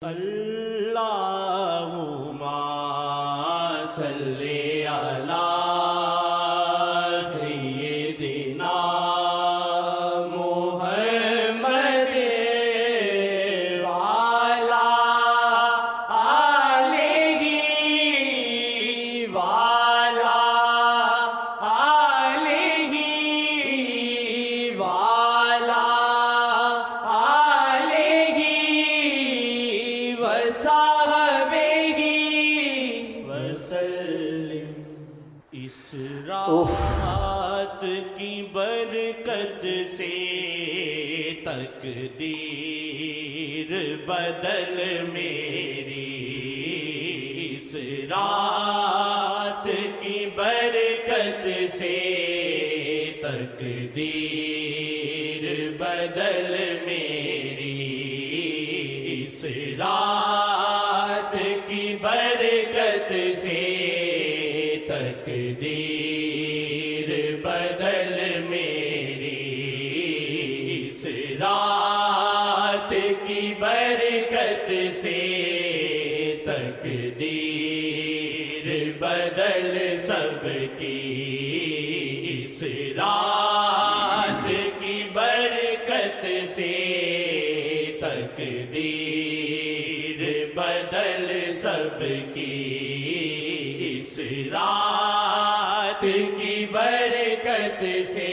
اللہم صلی علی سیدنا محمد وعلی آلہ وعلی آلہ وعلی وسلم۔ اس رات کی برکت سے تقدیر بدل میری، اس رات کی برکت سے تقدیر بدل میری، اس رات کی برکت سے تقدیر بدل میری، اس رات کی برکت سے تقدیر بدل سب کی، اس رات کی برکت سے تقدیر بدل سب کی، اس رات کی برکت سے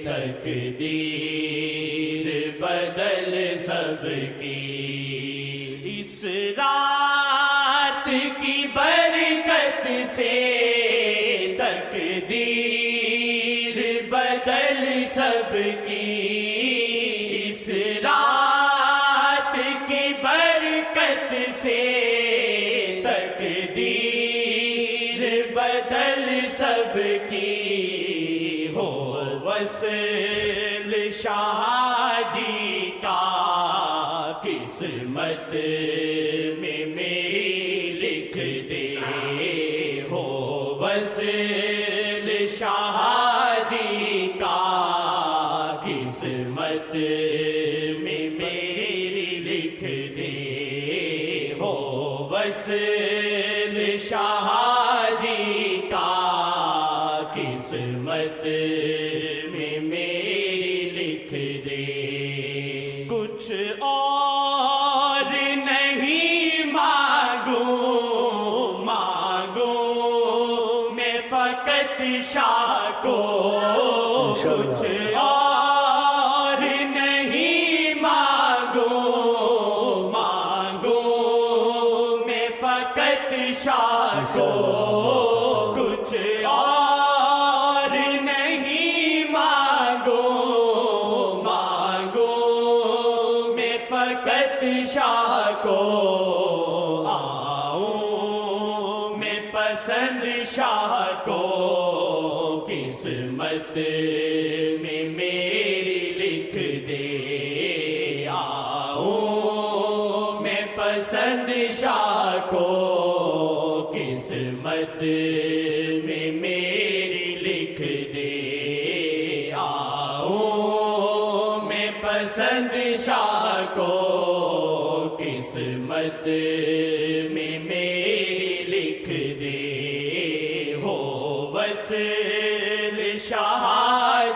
تقدیر بدل سب کی، اس رات کی برکت سے تقدیر بدل سب کی، اس رات کی برکت سے تقدیر بدل سب کی، ہو وصل شاہ جی کا قسمت میں میری لکھ دے، ہو وصل شاہ جی کا قسمت میں میری لکھ دے، ہو وصل شاہ جی کا قسمت میں میری لکھ دے، کچھ اور نہیں مانگوں میں فقط شاہ کو، کچھ اور نہیں مانگوں میں فقط شاہ کو، کچھ اور نہیں مانگوں میں فقط شاہ کو، آؤں میں پسند شاہ کو، قسمت میں میری لکھ دے، آؤں میں پسند شاہ کو، قسمت میں میری لکھ دے، آؤں میں پسند شاہ کو، قسمت میں میری لکھ دے، ہو وصل شاہ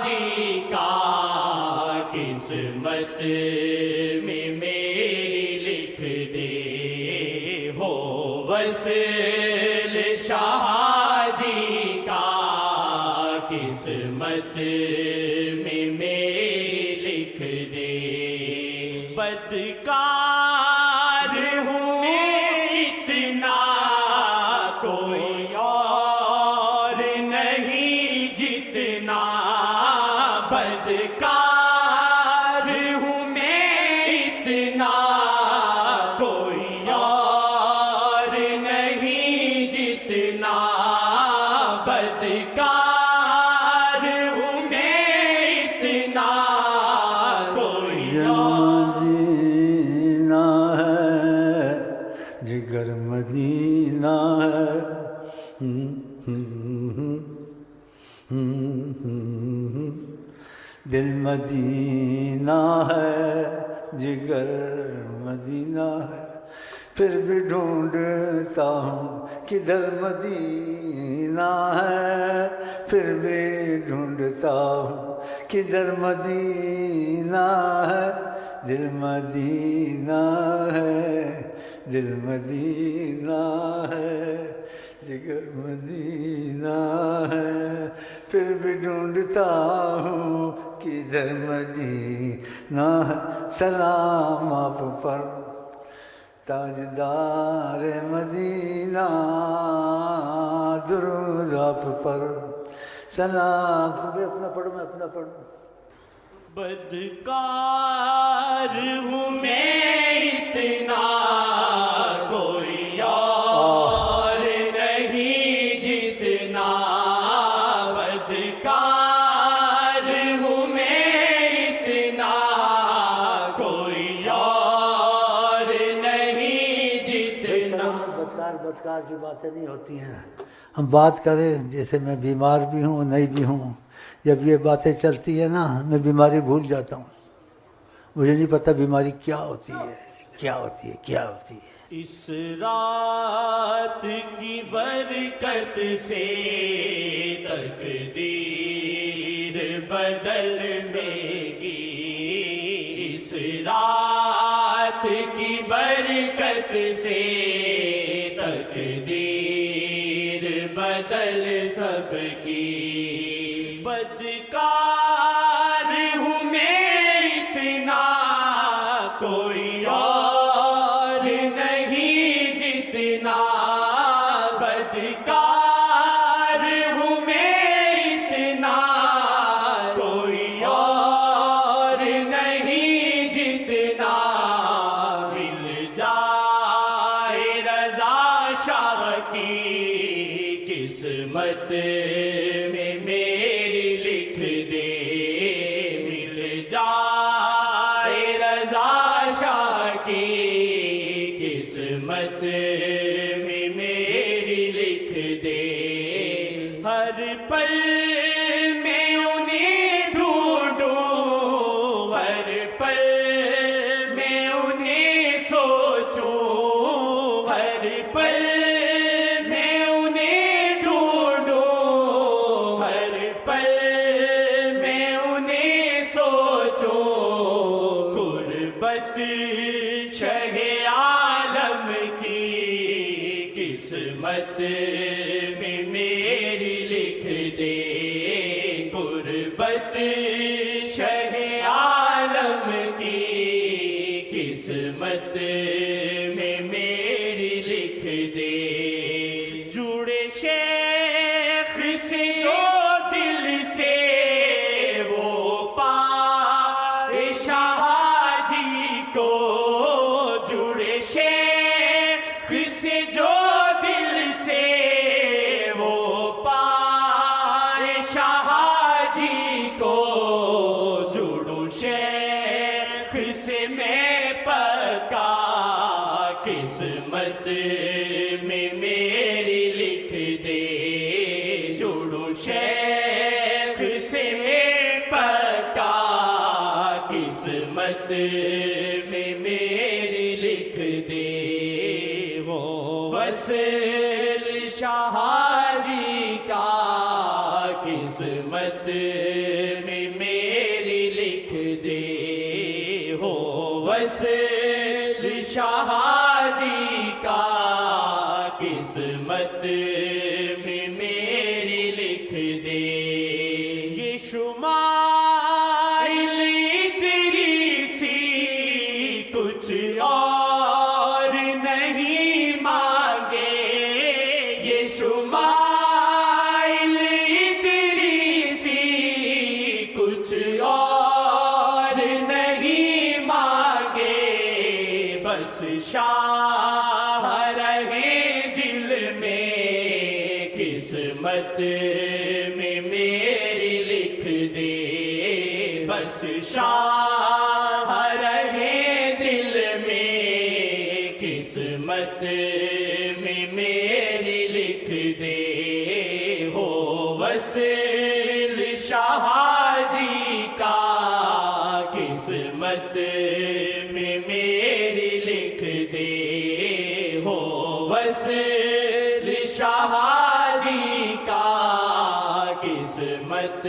جی کا قسمت میں میری لکھ دے، ہو وصل شاہ جی کا قسمت میں میری لکھ دے، بدکار ہوں میں اتنا کوئی اور نہیں جتنا، بدکار ہوں میں اتنا کوئی اور نہیں جتنا، بدکار ہوں میں اتنا کوئی مدینہ ہے جگر مدینہ ہے، دل مدینہ ہے जिगर मदीना है फिर भी ढूंढता हूँ किधर मदीना है फिर भी ढूंढता हूँ किधर मदीना है दिल मदीना है दिल मदीना है जिगर मदीना है फिर भी ढूंढता हूँ किधर मदीना है सलाम आप पर ताजदार मदीना दुरूद आप पर सलाम अपना पढ़ो मैं अपना पढ़ूँ बदकार हूँ मैं इतना कोई और नहीं जितना बदकार हूँ मैं इतना कोई और नहीं जितना बदकार की बातें नहीं होती हैं हम बात करें जैसे मैं बीमार भी हूँ नहीं भी हूँ जब ये बातें चलती है ना मैं बीमारी भूल जाता हूँ मुझे नहीं पता बीमारी क्या होती है क्या होती है क्या होती है इस रात की बरकत से तकदीर बदलनेगी इस रात की बरकत से तकदीर बदल सबकी बदकार हूँ मैं इतना कोई और नहीं जितना बदकार हूँ मैं इतना कोई और नहीं जितना मिल जाए रज़ा शाह की किस्मत में मेरी लिख दे मिल जाए रज़ा शाह की किस्मत में मेरी लिख दे हर पल में उन्हें ढूंढूं हर पल में उन्हें सोचूं हर पल में उन्हें ढूंढूं हर पल में उन्हें सोचूं गुर्बत शहे आलम की किस्मत में मेरी लिख दे गुर्बत शहे आलम की किस्मत में मेरी लिख दे जुड़े शेख से जो दिल से वो पाए शाह जी को जुड़े शेख से जो दिल से वो पाए शाह जी को जुड़ू शेख से मैं पक्का किस्मत में मेरी लिख दे जुड़ू शेख से मैं पक्का किस्मत में मेरी लिख दे वो वसल शाह जी का किस्मत में मेरी लिख दे हो वसल शाह जी का किस्मत में मेरी लिख दे ये शुमाइल इदरीसी कुछ और नहीं मांगे ये शुमाइल इदरीसी कुछ और नहीं मांगे बस शाह रहे दिल में किस्मत में मेरी लिख दे बस शाह रहे दिल में किस्मत में मेरी लिख दे हो वसल शाह जी का किस्मत ہو وصل شاہ جی کا قسمت